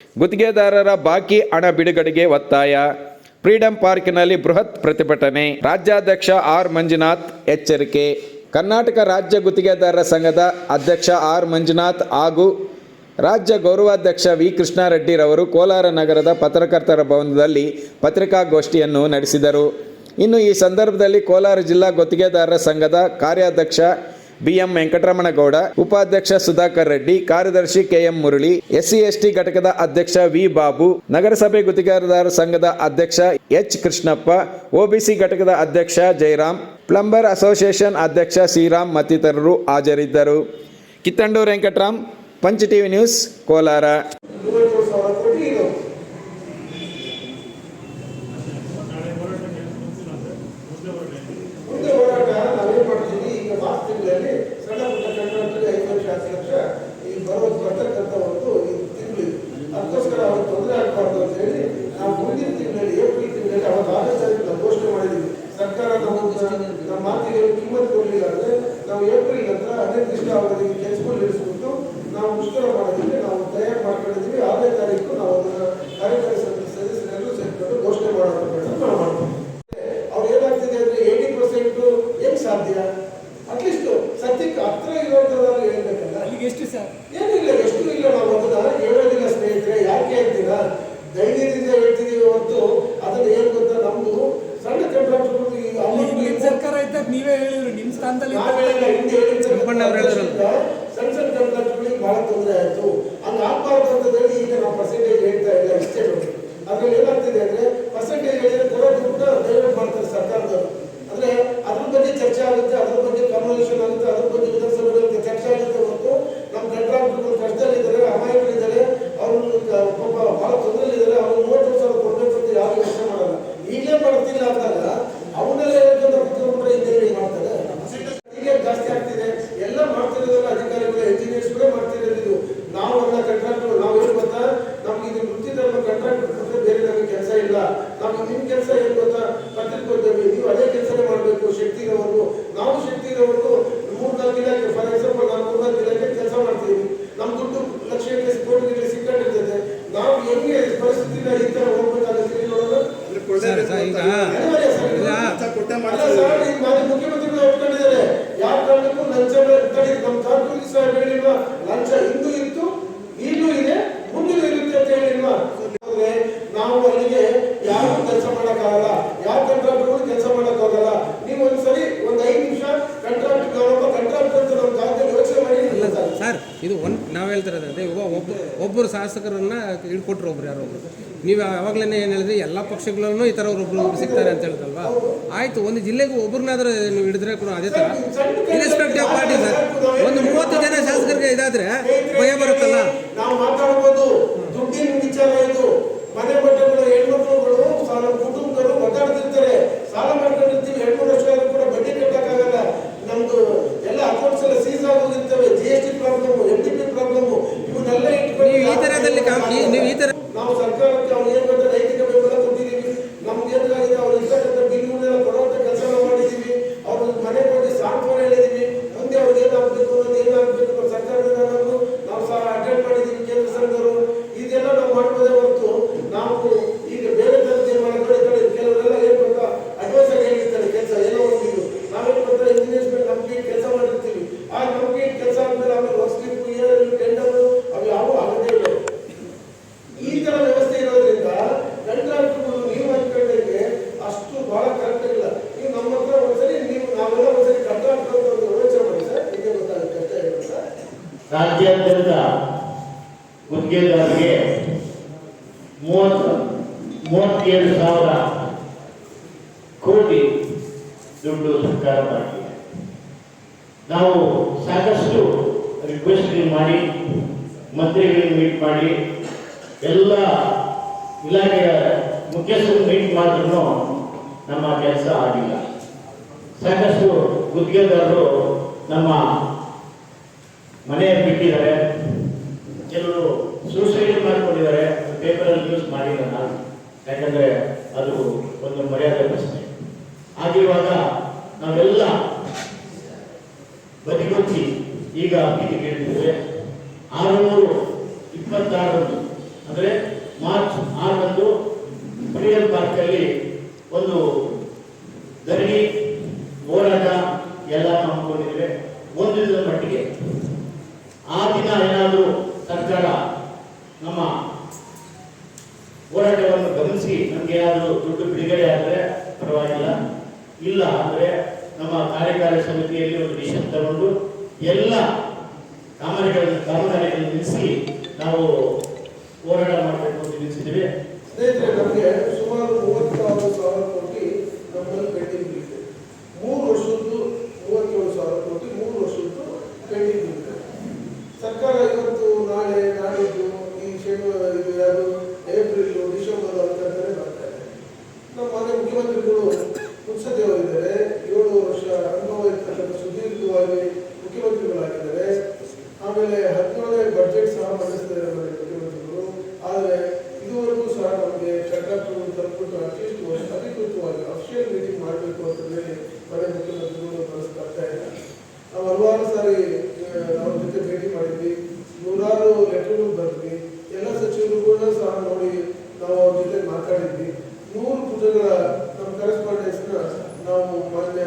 ಗುತ್ತಿಗೆದಾರರ ಬಾಕಿ ಹಣ ಬಿಡುಗಡೆಗೆ ಒತ್ತಾಯ. ಫ್ರೀಡಂ ಪಾರ್ಕ್ನಲ್ಲಿ ಬೃಹತ್ ಪ್ರತಿಭಟನೆ. ರಾಜ್ಯಾಧ್ಯಕ್ಷ ಆರ್ ಮಂಜುನಾಥ್ ಎಚ್ಚರಿಕೆ. ಕರ್ನಾಟಕ ರಾಜ್ಯ ಗುತ್ತಿಗೆದಾರರ ಸಂಘದ ಅಧ್ಯಕ್ಷ ಆರ್ ಮಂಜುನಾಥ್ ಹಾಗೂ ರಾಜ್ಯ ಗೌರವಾಧ್ಯಕ್ಷ ವಿ ಕೃಷ್ಣಾರೆಡ್ಡಿರವರು ಕೋಲಾರ ನಗರದ ಪತ್ರಕರ್ತರ ಭವನದಲ್ಲಿ ಪತ್ರಿಕಾಗೋಷ್ಠಿಯನ್ನು ನಡೆಸಿದರು. ಇನ್ನು ಈ ಸಂದರ್ಭದಲ್ಲಿ ಕೋಲಾರ ಜಿಲ್ಲಾ ಗುತ್ತಿಗೆದಾರರ ಸಂಘದ ಕಾರ್ಯಾಧ್ಯಕ್ಷ BM ವೆಂಕಟರಮಣಗೌಡ, ಉಪಾಧ್ಯಕ್ಷ ಸುಧಾಕರ್ ರೆಡ್ಡಿ, ಕಾರ್ಯದರ್ಶಿ KM ಮುರಳಿ, SC/ST ಘಟಕದ ಅಧ್ಯಕ್ಷ ವಿ ಬಾಬು, ನಗರಸಭೆ ಗುತ್ತಿಗೆದಾರರ ಸಂಘದ ಅಧ್ಯಕ್ಷ H ಕೃಷ್ಣಪ್ಪ, OBC ಘಟಕದ ಅಧ್ಯಕ್ಷ ಜಯರಾಮ್, ಪ್ಲಂಬರ್ ಅಸೋಸಿಯೇಷನ್ ಅಧ್ಯಕ್ಷ ಶ್ರೀರಾಮ್ ಮತ್ತಿತರರು ಹಾಜರಿದ್ದರು. Kittandur Venkataram, Punch TV news, Kolar. ಸಣ್ಣ ಪುಟ್ಟ ಕಂಟ್ರಾಕ್ಟರ್ಗೆ 5 ಲಕ್ಷ 10 ಲಕ್ಷ ಈ ಬರುವ ಬರ್ತಕ್ಕಂಥ ಒಂದು ತಿಂಗಳು ಅದಕ್ಕೋಸ್ಕರ ಅವ್ರಿಗೆ ತೊಂದರೆ ಆಗಬಾರ್ದು ಅಂತ ಹೇಳಿ ನಾವು ಮುಂದಿನ ತಿಂಗಳಲ್ಲಿ ಏಪ್ರಿಲ್ ತಿಂಗಳಲ್ಲಿ ಅವತ್ತು 6 ತಾರೀಕು ಘೋಷಣೆ ಮಾಡಿದ್ದೀವಿ. ಸರ್ಕಾರ ನಮ್ಮ ಮಾತಿಗೆ ಕಿಮ್ಮತ್ತು ಕೊಡಲಿಲ್ಲ ಅಂದರೆ ನಾವು ಏಪ್ರಿಲ್ ನಂತರ ಅನಿರ್ದಿಷ್ಟ ಅವಧಿಗೆ ಕೆಲಸಗಳು ಇರಿಸ್ಬಿಟ್ಟು ನಾವು ಮುಷ್ಕರ ಮಾಡೋದಕ್ಕೆ ನಾವು ತಯಾರು ಮಾಡ್ಕೊಂಡಿದ್ದೀವಿ. 6ನೇ ತಾರೀಕು ನಾವು ಅದನ್ನು ಕಾರ್ಯಕಾರಿ ಸದಸ್ಯರೆಲ್ಲರೂ ಸೇರಿಕೊಂಡು ಘೋಷಣೆ ಮಾಡೋದನ್ನು ನಾವು ಮಾಡ್ತೀವಿ. ಅವ್ರು ಏನಾಗ್ತಿದೆ ಅಂದರೆ 80% ಹೆಂಗೆ ಸಾಧ್ಯ? ಅಟ್ಲೀಸ್ಟ್ ಸದ್ಯಕ್ಕೆ ಹತ್ರ ಇರುವಂಥದ್ದು ಹೇಳ್ಬೇಕಲ್ಲ. ಅಲ್ಲಿಗೆ ಎಷ್ಟು ಸರ್? ಏನಿಲ್ಲ, ಎಷ್ಟು ಇಲ್ಲ. ನಾವು ಅದನ್ನ ಹೇಳೋದಿಲ್ಲ ಸ್ನೇಹಿತರೆ. ಯಾಕೆ ಹೇಳ್ತೀರಾ? ಧೈರ್ಯದಿಂದ ಹೇಳ್ತಿದೀವಿ ಹೊರತು ಅದನ್ನ ಏನ್ ಗೊತ್ತಾ, ನಮ್ದು ಸಣ್ಣ ಕಂಟ್ರಾಕ್ಟರ್ಗಳು ಸರ್ಕಾರ ಇದ್ದಾಗ ನೀವೇ ಹೇಳಿದ್ರು ನಿಮ್ಮ ಸ್ಥಾನದಲ್ಲಿ ಸಣ್ಣ ಸಣ್ಣ ಕಂಟ್ರಾಕ್ಟರ್ಗಳಿಗೆ ಬಹಳ ತೊಂದರೆ ಆಯ್ತು. ಹಂಗ ಆಗ್ಬಾರ್ದು ಅಂತ ಹೇಳಿ ಈಗ ನಾವು ಪರ್ಸೆಂಟೇಜ್ ಹೇಳ್ತಾ ಇಲ್ಲ. ಇಷ್ಟೇ ನೋಡಿ, ಅದ್ರಲ್ಲಿ ಏನಾಗ್ತಿದೆ ಅಂದ್ರೆ ಪರ್ಸೆಂಟೇಜ್ ಹೇಳಿದ್ರೆ ಕೊಡೋದು ಕೂಡ ಡೈವರ್ಟ್ ಮಾಡ್ತಾರೆ ಸರ್ಕಾರದವರು. ಅಂದ್ರೆ ಅದ್ರ ಬಗ್ಗೆ ಚರ್ಚೆ ಆಗುತ್ತೆ, ಅದ್ರ ಬಗ್ಗೆ ಕನ್ವರ್ಸೇಷನ್ ಆಗುತ್ತೆ, ಅದ್ರ ಬಗ್ಗೆ ವಿಧಾನಸಭೆಗಳಲ್ಲಿ ಚರ್ಚೆ ಆಗುತ್ತೆ ಹೊರತು ನಮ್ಮ ಕಂಟ್ರಾಕ್ಟರ್ಗಳು ಕಷ್ಟದಲ್ಲಿದ್ದಾರೆ, ಅಮಾಯಕರಿದ್ದಾರೆ, ಅವ್ರನ್ನ ಪಾಪ ಬಹಳ ತೊಂದರೆಲಿದ್ದಾರೆ, ಅವ್ರಿಗೆ 30,000 ಕೊಡ್ಬೇಕು ಅಂತ ಯಾರು ಯೋಚನೆ ಮಾಡಲ್ಲ. ಈಗಲೇ ಮಾಡ್ತಿಲ್ಲ ಅಂದಾಗ ಅವನ್ನೆಲ್ಲ ಹೇಳ್ಕೊಂಡು ಕೂತ್ಕೊಂಡ್ರೆ ಹಿಂದೆ ಮಾಡ್ತಾರೆ. ಹೀಗೆ ಜಾಸ್ತಿ ಆಗ್ತಿದೆ. ಎಲ್ಲ ಮಾಡ್ತಿರೋದಲ್ಲ ಅಧಿಕಾರಿಗಳು, ಎಂಜಿನಿಯರ್ಸ್ ಕೂಡ ಮಾಡ್ತಿರೋದು. ನಾವು ಎಲ್ಲ ಕಂಟ್ರಾಕ್ಟರ್ ನಾವು ಏನು ಗೊತ್ತಾ, ನಮ್ಗೆ ಇದು ವೃತ್ತಿಧರ್ಮ ಕಂಟ್ರಾಕ್ಟರ್ ಕೊಟ್ಟರೆ ಬೇರೆ ನಮಗೆ ಕೆಲಸ ಇಲ್ಲ. ನಮ್ಗೆ ನಿಮ್ಮ ಕೆಲಸ ಏನು ಗೊತ್ತಾ, ಪತ್ರಿಕೋದ್ಯಮಿ, ನೀವು ಅದೇ ಕೆಲಸನೇ ಮಾಡಬೇಕು. ಶಕ್ತಿ ಇರೋವರೆಗೂ ನಾವು ಶಕ್ತಿ ಇರೋವರೆಗೂ 3-4 ಇಲಾಖೆ, ಫಾರ್ ಎಕ್ಸಾಂಪಲ್ ನಾನು 3-4 ಇಲಾಖೆ ಕೆಲಸ ಮಾಡ್ತೀವಿ. ನಮ್ಮ ದುಡ್ಡು ಲಕ್ಷ ಕೋಟಿಗಟ್ಟಲೆ ಸಿಕ್ಕಾಗಿರ್ತದೆ. ನಾವು ಹೆಂಗೆ ಪರಿಸ್ಥಿತಿನ ಈ ತರ ಹೋಗ್ಬೇಕಾಗುತ್ತೆ ನೋಡೋಣ. ಮುಖ್ಯಮಂತ್ರಿಗಳು ಒಪ್ಕೊಂಡಿದ್ದಾರೆ, ಯಾವ ಕಾರಣಕ್ಕೂ ಲಂಚ ನಮ್ಮ ಕಾರ್ಪೊರೇಟ್ ಸಾಹೇಬ್ ಹೇಳಿಲ್ವಾ, ಲಂಚ ಹಿಂದೂ ಇತ್ತು, ಈಗಲೂ ಇದೆ, ಮುಂದೂ ಇರುತ್ತೆ ಅಂತ ಹೇಳಿಲ್ವಾ? ನಾವು ಅಲ್ಲಿಗೆ ಯಾರು ಕೆಲಸ ಮಾಡಕ್ಕಾಗಲ್ಲ, ಯಾವ ಕಂಟ್ರಾಕ್ಟರ್ಗಳು ಕೆಲಸ ಮಾಡಕ್ಕಾಗಲ್ಲ. ನೀವು ಒಂದ್ಸರಿ 5 ನಿಮಿಷ ಕಂಟ್ರಾಕ್ಟ್ ಅಂತ ನಮ್ಮ ಕಾಲದಲ್ಲಿ ಯೋಚನೆ ಮಾಡಿ. ಸರ್, ಇದು ನಾವು ಹೇಳ್ತಿರೋದಂದ್ರೆ ಒಬ್ಬರು ಶಾಸಕರನ್ನ ಹಿಡ್ಕೊಟ್ರು, ಒಬ್ರು ಯಾರೋ ಒಬ್ರು. ನೀವು ಯಾವಾಗಲೇ ಏನು ಹೇಳಿದ್ರೆ ಎಲ್ಲ ಪಕ್ಷಗಳಲ್ಲೂ ಈ ಥರ ಒಬ್ಬರು ಸಿಗ್ತಾರೆ ಅಂತ ಹೇಳಿದ್ರಲ್ವಾ? ಆಯಿತು, ಒಂದು ಜಿಲ್ಲೆಗೆ ಒಬ್ಬರನ್ನಾದ್ರೂ ನೀವು ಹಿಡಿದ್ರೆ ಕೂಡ ಅದೇ ಥರ ಇರೆಸ್ಪೆಕ್ಟಿವ್ ಆಫ್ ಪಾರ್ಟಿ ಸರ್. ಒಂದು 30 ಜನ ಶಾಸಕರಿಗೆ ಇದಾದ್ರೆ ಭಯ ಬರುತ್ತಲ್ಲ. ನಾವು ಮಾತಾಡ್ಬೋದು, ದುಡ್ಡಿನ ವಿಚಾರ ಇದು. ಮನೆ ಬಟ್ಟೆಗಳು, ಹೆಣ್ಮಕ್ಳುಗಳು, ಕುಟುಂಬಗಳು ಒದ್ದಾಡ್ತಿರ್ತಾರೆ, ಸಾಲ ಮಾಡ್ಕೊಂಡಿರ್ತೀವಿ. 2-3 ವರ್ಷ ಆದ್ರೂ ಕೂಡ ಬಡ್ಡಿ ಕಟ್ಟಕ್ಕಾಗಲ್ಲ. ನಮ್ದು ಎಲ್ಲ ಅಕೌಂಟ್ಸ್ ಎಲ್ಲ ಸೀಸ್ ಆಗೋಗಿರ್ತವೆ. GST ಪ್ರಾಬ್ಲಮ್, MDP ಪ್ರಾಬ್ಲಮ್, ಇವನ್ನೆಲ್ಲ ಇಟ್ಕೊಂಡು ಈ ಥರದಲ್ಲಿ ನೀವು ಈ ಥರ ನಾವು ಸರ್ಕಾರಕ್ಕೆ ಅವ್ರು ಏನು ಗೊತ್ತಾ ನೈತಿಕ ಬೆಂಬಲ ಕೊಟ್ಟಿದ್ದೀವಿ. ನಮ್ಗೆ ಏನಾಗಿದೆ ಅವ್ರು ಇರ್ತಕ್ಕಂಥ ಬಿಲ್ಗಳನ್ನೆಲ್ಲ ಕೊಡುವಂಥ ಕೆಲಸ ಮಾಡಿದ್ದೀವಿ. ಅವ್ರ ಮನೆ ಬಗ್ಗೆ ಸಾಂತ್ವನ ಹೇಳಿದ್ದೀವಿ. ಮುಂದೆ ಅವ್ರಿಗೆ ಏನಾಗಬೇಕು ಅನ್ನೋದು ಏನಾಗಬೇಕು ನಮ್ಮ ಸರ್ಕಾರದಿಂದ ನಾವು ಸಹ ಅಟೆಂಡ್ ಮಾಡಿದ್ದೀವಿ. ಕೇಂದ್ರ ಸಂಘದವರು ಇದೆಲ್ಲ ನಾವು ಮಾಡ್ಬೋದೇ ಹೊರತು ನಾವು ಈಗ ಬೇರೆ ಥರ ತೀರ್ಮಾನಗಳು ಕೆಲವರೆಲ್ಲ ಏನು ಗೊತ್ತಾ ಅಡ್ವೈಸ್ ಆಗಿ ಹೇಳಿರ್ತಾರೆ ಕೆಲಸ ಏನೋ ಒಂದು. ನಾವೇನು ಗೊತ್ತಾ ಇಂಜಿನಿಯರ್ಸ್ ಮೇಲೆ ನಂಬಿಕೆ ಕೆಲಸ ಮಾಡಿರ್ತೀವಿ. ಆ ನಂಬಿಕೆ ಕೆಲಸ ಆದ್ಮೇಲೆ ಆಮೇಲೆ ವರ್ಕ್ಸ್ಲಿಪ್, ಟೆಂಡರ್ ಅವು ಯಾವ ಆಗದೇ ಇಲ್ಲ. ಈ ತರ ವ್ಯವಸ್ಥೆ ಇರೋದ್ರಿಂದ ಕಂಟ್ರಾಕ್ಟರ್ಗಳು ನೀವು ಅನ್ಕೊಂಡಂಗೆ ಅಷ್ಟು ಬಹಳ ಕರೆಕ್ಟ್ ಇಲ್ಲ. ನೀವು ನಮ್ಮ ಹತ್ರ ಒಂದ್ಸರಿ ನಾವೆಲ್ಲ ಒಂದ್ಸರಿ ಕಂಟ್ರಾಕ್ಟರ್ ಅಂತ ಒಂದು ಯೋಚನೆ ಮಾಡಿ ಸರ್, ಹೀಗೆ ಗೊತ್ತಾಗುತ್ತೆ ಕಷ್ಟ ಇಲ್ಲ ಸರ್. ರಾಜ್ಯಾದ್ಯಂತ ಗುತ್ತಿಗೆದಾರರಿಗೆ 37,000 ಕೋಟಿ ದುಡ್ಡು ಸರ್ಕಾರ ಮಾಡಿದೆ. ನಾವು ಸಾಕಷ್ಟು ರಿಕ್ವೆಸ್ಟ್ ಮಾಡಿ, ಮಂತ್ರಿಗಳಿಗೆ ಮೀಟ್ ಮಾಡಿ, ಎಲ್ಲ ಇಲಾಖೆಯ ಮುಖ್ಯಸ್ಥರು ಮೀಟ್ ಮಾಡಿದ್ರು ನಮ್ಮ ಕೆಲಸ ಆಗಿಲ್ಲ. ಸಾಕಷ್ಟು ಗುತ್ತಿಗೆದಾರರು ನಮ್ಮ ಮನೆ ಬಿಟ್ಟಿದ್ದಾರೆ, ಕೆಲವರು ಸೂಸೈಡ್ ಮಾಡ್ಕೊಂಡಿದ್ದಾರೆ. ಪೇಪರಲ್ಲಿ ನ್ಯೂಸ್ ಮಾಡಿಲ್ಲ ನಾನು, ಯಾಕಂದರೆ ಅದು ಒಂದು ಮರ್ಯಾದೆ ಪ್ರಶ್ನೆ ಆಗಿರುವಾಗ ನಾವೆಲ್ಲ ಬದಿಗೊತ್ತಿ ಈಗ ಬೀದಿಗೆ ಇಳಿದಿದ್ದೇವೆ. 626 ಅಂದರೆ ಮಾರ್ಚ್ 6ರಂದು ಫ್ರೀಡಂ ಪಾರ್ಕಲ್ಲಿ ಒಂದು ಧರಣಿ ಹೋರಾಟ ಎಲ್ಲ ಹಮ್ಮಿಕೊಂಡಿದ್ದೇವೆ ಒಂದು ದಿನದ ಮಟ್ಟಿಗೆ. ಆ ದಿನ ಏನಾದರೂ ಸರ್ಕಾರ ನಮ್ಮ ಹೋರಾಟವನ್ನು ಗಮನಿಸಿ ನಮ್ಗೆ ಏನಾದರೂ ದುಡ್ಡು ಬಿಡುಗಡೆ ಆದರೆ ಪರವಾಗಿಲ್ಲ, ಇಲ್ಲ ಅಂದರೆ ನಮ್ಮ ಕಾರ್ಯಕಾರಿ ಸಮಿತಿಯಲ್ಲಿ ಒಂದು ಡಿಸಿಷನ್ ತಗೊಂಡು ಎಲ್ಲ ಕಾಮಗಾರಿಗಳನ್ನು ನಿಲ್ಲಿಸಿ ನಾವು ಹೋರಾಟ ಮಾಡಬೇಕು ಅಂತ ನಿಲ್ಲಿಸಿದ್ದೀವಿ. ಸ್ನೇಹಿತರೆ, ನಮಗೆ ಸುಮಾರು 36,000 ಕೋಟಿ ನಮ್ಮಲ್ಲಿ ಪೆಂಡಿಂಗ್ ಇದೆ. 3 ವರ್ಷದ್ದು 37,000 ಕೋಟಿ 3 ವರ್ಷದ್ದು ಪೆಂಡಿಂಗ್ ಇದೆ. ಸರ್ಕಾರ ಇವತ್ತು ನಾಳೆ ನಾಡಿದ್ದು ಈ ಶನಿವಾರ ಇದು ಯಾರು ಏಪ್ರಿಲ್ ಡಿಸೆಂಬರ್ ಅಂತಲೇ ಬರ್ತಾ ಇದೆ. ನಮ್ಮ ಮನೆ ಮುಖ್ಯಮಂತ್ರಿಗಳು ಮುತ್ಸದೇವರಿದ್ದಾರೆ, 7 ವರ್ಷ ಅನುಭವ ಇರ್ತಕ್ಕಂಥ ಸುದೀರ್ಘವಾಗಿ ಮುಖ್ಯಮಂತ್ರಿಗಳಾಗಿದ್ದಾರೆ. ಆಮೇಲೆ 17ನೇ ಬಜೆಟ್ ಸಹ ಮಂಡಿಸ್ತಾರೆ ಮನೆ ಮುಖ್ಯಮಂತ್ರಿಗಳು. ಆದರೆ ಇದುವರೆಗೂ ಸಹ ನಮಗೆ ಕರ್ನಾಟಕವನ್ನು ತಲುಪಿಟ್ಟು ಅಟ್ಲೀಸ್ಟ್ ಅಧಿಕೃತವಾಗಿ ಅಫಿಷಿಯಲ್ ಮೀಟಿಂಗ್ ಮಾಡಬೇಕು ಅಂತ ಹೇಳಿ ಮನೆ ಮುಖ್ಯಮಂತ್ರಿಗಳು ಬರ್ತಾ ಇಲ್ಲ. ನಾವು ಹಲವಾರು ಸಾರಿ ಅವ್ರ ಜೊತೆ ಭೇಟಿ ಮಾಡಿದ್ವಿ, 100 ಲೆಟರ್ ಬರೆದ್ವಿ, ಎಲ್ಲ ಸಚಿವರುಗಳನ್ನ ಸಹ ನೋಡಿ ನಾವು ಅವ್ರ ಜೊತೆ ಮಾತಾಡಿದ್ವಿ. 100 ಪುಟಗಳ ನಮ್ಮ ಕರೆಸ್ಪಾಂಡೆನ್ಸ್ನ ನಾವು ಮಾನ್ಯ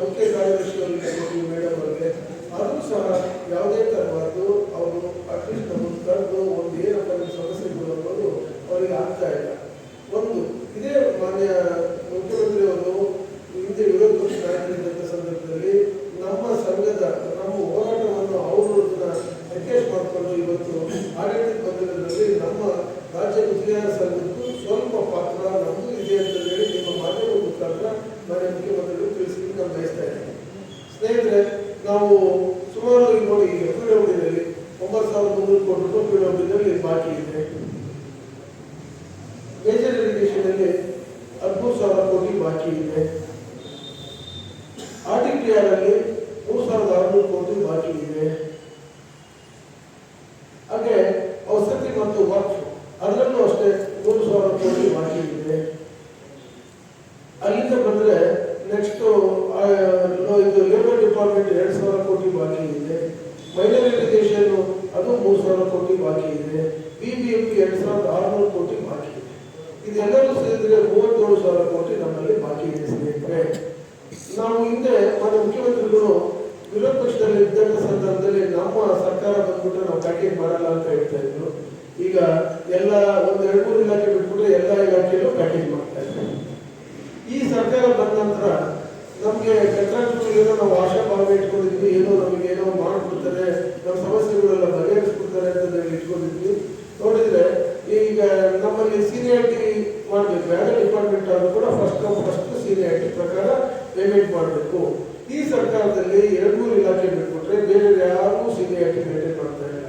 ಮುಖ್ಯ ಕಾರ್ಯದರ್ಶಿಯವರಿಗೆ ಕೊಟ್ಟಿದ್ವಿ ಮೇಡಮ್ ಅವರಿಗೆ. ಆದರೂ ಸಹ ಯಾವುದೇ ತರವಾದ್ದು ಅವರು ಅಟ್ಲೀಸ್ಟ್ ನಮ್ಮನ್ನು ಕರೆದು ಒಂದು ಏನಪ್ಪ ನಿಮ್ಮ ಸಮಸ್ಯೆಗಳು ಅನ್ನೋದು ಅವರಿಗೆ ಆಗ್ತಾ ಇಲ್ಲ. ಒಂದು ಇದೇ ಮಾನ್ಯ ಮುಖ್ಯಮಂತ್ರಿಯವರು ಹಿಂದೆ ವಿರೋಧ ಪಕ್ಷ ನಾಯಕರಿದ್ದಂಥ ಸಂದರ್ಭದಲ್ಲಿ ನಮ್ಮ ಸಂಘದ ನಮ್ಮ ಹೋರಾಟವನ್ನು ಅವರು ರಿಕ್ವೆಸ್ಟ್ ಮಾಡಿಕೊಂಡು ಇವತ್ತು ಆಡಳಿತ ಬಂದಿರೋದ್ರಲ್ಲಿ ನಮ್ಮ ರಾಜ್ಯ ಗುತ್ತಿಗೆದಾರ ಸಂಘಕ್ಕೂ ಸ್ವಲ್ಪ ಪಾತ್ರ ನಮಗೂ ಇದೆ ಅಂತ ಹೇಳಿ ನಿಮ್ಮ ಮಾಧ್ಯಮ ಮುಖಾಂತರ ಮಾನ್ಯ ಮುಖ್ಯಮಂತ್ರಿಗಳು ತಿಳಿಸಲಿಕ್ಕೆ ನಾನು ಬಯಸ್ತಾ ಇದ್ದೇನೆ. ಸ್ನೇಹಿತರೆ, ನಾವು ಸುಮಾರು ಈಗ ನೋಡಿ ಈಗ ಪಿಡಬ್ಲ್ಯೂಡಿನಲ್ಲಿ 9,300 ಕೋಟಿ ರೂಪಾಯಿ ಪಿಡಬ್ಲ್ಯೂಡಿನಲ್ಲಿ ಬಾಕಿ ಇದೆ. ಮೇಜರ್ ಇರಿಗೇಷನಲ್ಲಿ 13,000 ಕೋಟಿ ಬಾಕಿ ಇದೆ. RTPR ಅಲ್ಲಿ 3,600 ಕೋಟಿ ಬಾಕಿ ಇದೆ. ಹಾಗೆ ಔಷಧಿ ಮತ್ತು ವಕ್ಫ್ ಅದರಲ್ಲೂ ಅಷ್ಟೇ 3,000 ಕೋಟಿ ಬಾಕಿ ಇದೆ. ಅಲ್ಲಿಂದ ಬಂದರೆ ನೆಕ್ಸ್ಟ್ ಇದು ಲೇಬರ್ ಡಿಪಾರ್ಟ್ಮೆಂಟ್ 2,000 ಕೋಟಿ ಬಾಕಿ ಇದೆ. ಮೈನರ್ ಇರಿಗೇಷನ್ ಅದು 3,000 ಕೋಟಿ ಬಾಕಿ ಇದೆ. BBMP 2,600 ಕೋಟಿ ಬಾಕಿ ಇದೆ. ಇದೆಲ್ಲರೂ ಸೇರಿದ್ರೆ 37,000 ಕೋಟಿ ನಮ್ಮಲ್ಲಿ ಬಾಕಿ ಇದೆ. ಸ್ನೇಹಿತರೆ, ನಾವು ಹಿಂದೆ ಮಾನ್ಯ ಮುಖ್ಯಮಂತ್ರಿಗಳು ವಿರೋಧ ಪಕ್ಷದಲ್ಲಿ ಇದ್ದಂಥ ಸಂದರ್ಭದಲ್ಲಿ ನಮ್ಮ ಸರ್ಕಾರ ಬಂದ್ಬಿಟ್ರೆ ನಾವು ಪ್ಯಾಕೇಜ್ ಮಾಡಲ್ಲ ಅಂತ ಹೇಳ್ತಾ ಇದ್ರು. ಈಗ ಎಲ್ಲ ಒಂದು 2-3 ಇಲಾಖೆ ಬಿಟ್ಬಿಟ್ರೆ ಎಲ್ಲ ಇಲಾಖೆಯಲ್ಲೂ ಪ್ಯಾಕೇಜ್ ಮಾಡ್ತಾ ಇದ್ದಾರೆ. ಈ ಸರ್ಕಾರ ಬಂದ ನಂತರ ನಮಗೆ ಕಂಟ್ರಾಕ್ಟರ್ ಏನೋ ನಾವು ಆಶಾಭಾವ ಇಟ್ಕೊಂಡಿದ್ವಿ, ಏನೋ ನಮಗೆ ಏನೋ ಮಾಡಿಬಿಡ್ತಾರೆ, ನಮ್ಮ ಸಮಸ್ಯೆಗಳೆಲ್ಲ ಬಗೆಹರಿಸ್ಬಿಡ್ತಾರೆ ಅಂತ ನಾವು ಇಟ್ಕೊಂಡಿದ್ವಿ. ನೋಡಿದ್ರೆ ಈಗ ನಮ್ಮಲ್ಲಿ ಸೀನಿಯಾರಿಟಿ ಮಾಡಬೇಕು. ಯಾವುದೇ ಡಿಪಾರ್ಟ್ಮೆಂಟ್ ಆದರೂ ಕೂಡ ಫಸ್ಟ್ ಸೀನಿಯಾರಿಟಿ ಪ್ರಕಾರ ಪೇಮೆಂಟ್ ಮಾಡಬೇಕು. ಈ ಸರ್ಕಾರದಲ್ಲಿ 2-3 ಇಲಾಖೆ ಬಿಟ್ಬಿಟ್ರೆ ಬೇರೆ ಯಾರೂ ಸೀನಿಯಾರಿಟಿ ಮೇಂಟೈನ್ ಮಾಡ್ತಾ ಇಲ್ಲ,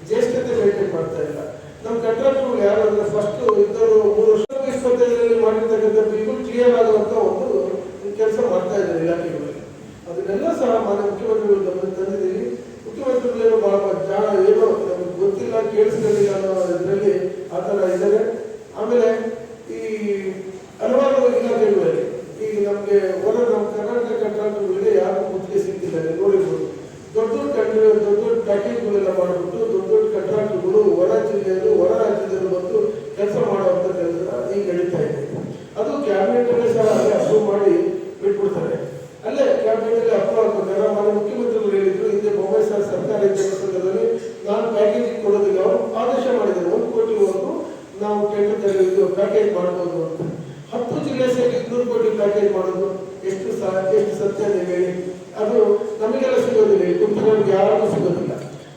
ಜ್ಯೇಷ್ಠತೆ ಮೇಂಟೈನ್ ಮಾಡ್ತಾ ಇಲ್ಲ. ನಮ್ಮ ಕಂಟ್ರಾಕ್ಟರ್ಗಳು ಯಾರು ಅಂದರೆ ಫಸ್ಟ್ ಇದ್ದವರು 3 ವರ್ಷ 2025ರಲ್ಲಿ ಮಾಡಿರ್ತಕ್ಕಂಥ ಬಿಲ್ ಕ್ಲಿಯರ್ ಆಗುವಂಥ ಒಂದು ಕೆಲಸ ಮಾಡ್ತಾ ಇದ್ದಾರೆ ಇಲಾಖೆಗಳಲ್ಲಿ. ಅದನ್ನೆಲ್ಲ ಸಹ ಮಾನ್ಯ ಮುಖ್ಯಮಂತ್ರಿಗಳು ಗಮನಕ್ಕೆ ತಂದಿದ್ದೀವಿ. ಮುಖ್ಯಮಂತ್ರಿಗಳೇನೋ ಏನೋ ನಮಗೆ ಗೊತ್ತಿಲ್ಲ, ಕೇಳಿಸ್ಕೊಂಡಿಲ್ಲ ಅನ್ನೋ ಇದರಲ್ಲಿ ಆ ಥರ ಇದ್ದಾರೆ. ಆಮೇಲೆ ಈ ಹಲವಾರು ಇಲಾಖೆಗಳಲ್ಲಿ ಈಗ ನಮಗೆ ನಮ್ಮ ಕರ್ನಾಟಕ ಕಂಟ್ರಾಕ್ಟರ್ಗಳಿಗೆ ಯಾರು ಗುತ್ತಿಗೆ ಸಿಗ್ತಿಲ್ಲ. ನೋಡಿರ್ಬೋದು, ದೊಡ್ಡ ಪ್ಯಾಕೇಜ್ಗಳೆಲ್ಲ ಮಾಡಿಬಿಟ್ಟು ದೊಡ್ಡ ಕಂಟ್ರಾಕ್ಟರ್ಗಳು ಹೊರ ಜಿಲ್ಲೆಯಲ್ಲೂ ಹೊರ ರಾಜ್ಯದಲ್ಲೂ ಬಂದು ಕೆಲಸ ಮಾಡುವಂಥ ಕೆಲಸ ಈಗ ನಡೀತಾ ಇದೆ. ಅದು ಕ್ಯಾಬಿನೆಟಲ್ಲೇ ಸಹ ಅಲ್ಲೇ ಅಪ್ರೂವ್ ಮಾಡಿ ಬಿಟ್ಬಿಡ್ತಾರೆ. ಅಲ್ಲೇ ಕ್ಯಾಬಿನೆಟಲ್ಲಿ ಅಪ್ರೂವ್ ಆಗ್ಬೇಕಾದ್ರೆ ಮಾನ್ಯ ಮುಖ್ಯಮಂತ್ರಿಗಳು ಹೇಳಿದ್ರು, ಹಿಂದೆ ಬೊಂಬೈ ಸರ್ಕಾರ ಇದ್ದ ಸಂದರ್ಭದಲ್ಲಿ ನಾನು ಪ್ಯಾಕೇಜಿಗೆ ಕೊಡೋದಕ್ಕೆ ಅವರು ಆದೇಶ ಮಾಡಿದ್ದಾರೆ. 1 ಕೋಟಿವರೆಗೂ ನಾವು ಟೆಂಡರ್ ಪ್ಯಾಕೇಜ್ ಮಾಡ್ಬೋದು ಅಂತ. 10 ಜಿಲ್ಲೆ ಸೇರಿ 200 ಕೋಟಿ ಪ್ಯಾಕೇಜ್ ಮಾಡೋದು ಎಷ್ಟು ಸತ್ಯ ನೀವು ಹೇಳಿ? ಅದು ನಮಗೆಲ್ಲ ಸಿಗೋದಿಲ್ಲ, ಈ ಗುಂಪಿನವ್ರಿಗೆ ಯಾರಿಗೂ ಸಿಗೋದಿಲ್ಲ.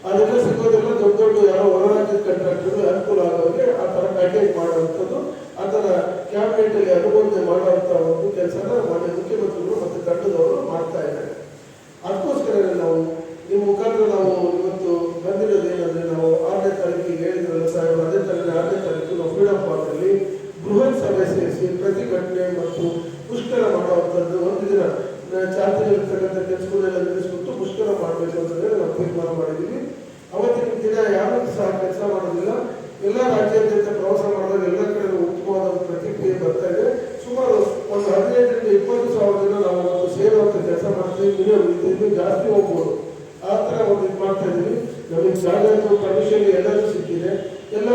ಅದೆಲ್ಲ ಸಿಗೋದಿಲ್ಲ. ದೊಡ್ಡ ಯಾರೋ ಹೊರ ರಾಜ್ಯದ ಕಂಟ್ರಾಕ್ಟರ್ಗಳು ಅನುಕೂಲ ಆಗೋರಿಗೆ ಆ ಥರ ಪ್ಯಾಕೇಜ್ ಮಾಡುವಂಥದ್ದು, ಆ ಥರ ಕ್ಯಾಬಿನೆಟಲ್ಲಿ ಅನುಮೋದನೆ ಮಾಡುವಂಥ ಒಂದು ಕೆಲಸನ ಮಾನ್ಯ ಮುಖ್ಯಮಂತ್ರಿಗಳು ಮತ್ತು ತಂಡದವರು ಮಾಡ್ತಾ ಇದ್ದಾರೆ. ಅದಕ್ಕೋಸ್ಕರ ನಾವು ನಿಮ್ಮ ಮುಖಾಂತರ ನಾವು ಇವತ್ತು ಬಂದಿರೋದು ಏನಂದರೆ, ನಾವು 6ನೇ ತಾರೀಕಿಗೆ ಹೇಳಿದ್ರಲ್ಲ ಸಾಹೇಬ್, ಅದೇ ಥರ 6ನೇ ತಾರೀಕು ನಾವು ಫ್ರೀಡಂ ಪಾರ್ಕಲ್ಲಿ ಬೃಹತ್ ಸಭೆ ಸೇರಿಸಿ ಪ್ರತಿಭಟನೆ ಮತ್ತು ಮುಷ್ಕರ ಮಾಡುವಂಥದ್ದು ಒಂದು ದಿನ ಚಾಲ್ತಿಯಲ್ಲಿರ್ತಕ್ಕಂಥ ಕೆಲಸಗಳೆಲ್ಲ ನಿಲ್ಲಿಸ್ಬಿಟ್ಟು ಮುಷ್ಕರ ಮಾಡಬೇಕು ಅಂತ ಹೇಳಿ ನಾವು ತೀರ್ಮಾನ ಮಾಡಿದ್ದೀವಿ. ಅವತ್ತಿನ ದಿನ ಯಾರೂ ಸಹ ಕೆಲಸ ಮಾಡೋದಿಲ್ಲ. ಎಲ್ಲ ರಾಜ್ಯಾದ್ಯಂತ ಪ್ರವಾಸ ಮಾಡಿದಾಗ ಎಲ್ಲ ಕಡೆ ಉತ್ತಮವಾದ ಪ್ರತಿಕ್ರಿಯೆ ಬರ್ತಾ ಇದೆ. ಸುಮಾರು ಒಂದು 15ರಿಂದ 20,000 ಜನ ನಾವು ಒಂದು ಸೇರುವಂಥ ಕೆಲಸ ಮಾಡ್ತೀವಿ. ಇನ್ನೂ ಜಾಸ್ತಿ ಹೋಗ್ಬೋದು, ಆ ಥರ ಒಂದು ಇದು ಮಾಡ್ತಾ ಇದ್ದೀವಿ. ನಮಗೆ ಜಾಗ ಪರ್ಮಿಷನ್ ಎಲ್ಲರೂ ಸಿಕ್ಕಿದೆ. ಎಲ್ಲ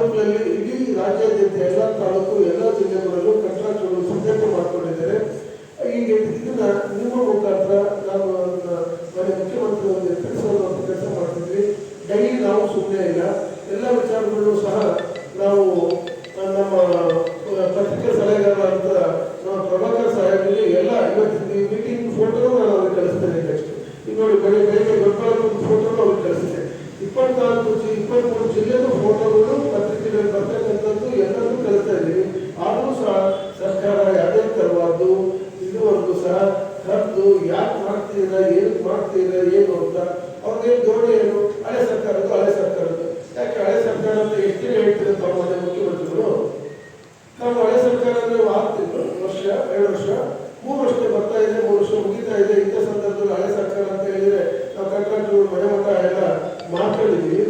ತಾಲೂಕಿನಲ್ಲಿ ಇಡೀ ರಾಜ್ಯಾದ್ಯಂತ ಎಲ್ಲ ತಾಲೂಕು ಎಲ್ಲ ಜಿಲ್ಲೆಗಳಲ್ಲೂ ಕಟ್ಟಡಗಳು ಸಿದ್ಧತೆ ಮಾಡಿಕೊಂಡಿದ್ದಾರೆ. ಈಗ ಇದನ್ನ ನಿಮ್ಮ ಮುಖಾಂತರ ನಾವು ಮನೆ ಮುಖ್ಯಮಂತ್ರಿ ತಿಳಿಸುವಂತ ಕೆಲಸ ಮಾಡ್ತಿದ್ವಿ. ಡೈಲಿ ನಾವು ಸುಮ್ಮನೆ ಇಲ್ಲ, ಎಲ್ಲ ವಿಚಾರಗಳು ಸಹ ನಾವು ನಮ್ಮ ಪತ್ರಿಕೆ ಸಲಹೆಗಾರರಾದಂಥ ನಮ್ಮ ಪ್ರಭಾಕರ್ ಸಾಹೇಬರಿಗೆ ಎಲ್ಲ ಇವತ್ತು ಈ ಮೀಟಿಂಗ್ ಫೋಟೋನು ನಾನು ಅವ್ರಿಗೆ ಕಳಿಸ್ತೇನೆ. ನೆಕ್ಸ್ಟ್ ಈಗ ನೋಡಿ ಬೆಳಿಗ್ಗೆ ದೊಡ್ಡ ಫೋಟೋನು ಅವ್ರಿಗೆ ಕಳಿಸ್ತೇನೆ. 23 ಜಿಲ್ಲೆದು ಫೋಟೋಗಳು ಪತ್ರಿಕೆಗಳಲ್ಲಿ ಬರ್ತಕ್ಕಂಥದ್ದು ಎಲ್ಲರೂ ಕಳಿಸ್ತಾ ಇದ್ದೀವಿ. ಆದರೂ ಸಹ ಸರ್ಕಾರ ಯಾವುದೇ ತರವಾದ್ದು ಇದುವರೆಗೂ ಸಹ ಕರೆದು ಯಾಕೆ ಮಾಡ್ತೀರಾ, ಏನಕ್ಕೆ ಮಾಡ್ತೀರಾ, ಏನು ಅಂತ ಅವ್ರಿಗೇನು ಧೋರಣೆ ಏನು, ಹಳೆ ಸರ್ಕಾರದ್ದು ಯಾಕೆ ಹಳೆ ಸರ್ಕಾರ ಅಂತ ಎಷ್ಟು ಹೇಳ್ತೀರ ತಾವು ಮನೆ ಮುಖ್ಯಮಂತ್ರಿಗಳು? ನಾವು ಹಳೆ ಸರ್ಕಾರ ಅಂದ್ರೆ 6 ವರ್ಷ 2 ವರ್ಷ 3 ವರ್ಷ ಬರ್ತಾ ಇದೆ, 3 ವರ್ಷ ಮುಗಿತಾ ಇದೆ. ಇಂಥ ಸಂದರ್ಭದಲ್ಲಿ ಹಳೆ ಸರ್ಕಾರ ಅಂತ ಹೇಳಿದ್ರೆ ನಾವು ಕಟ್ಟಡ ಮನೆ ಮಠ ಎಲ್ಲ ಮಾಡ್ಕೊಂಡಿದ್ದೀವಿ.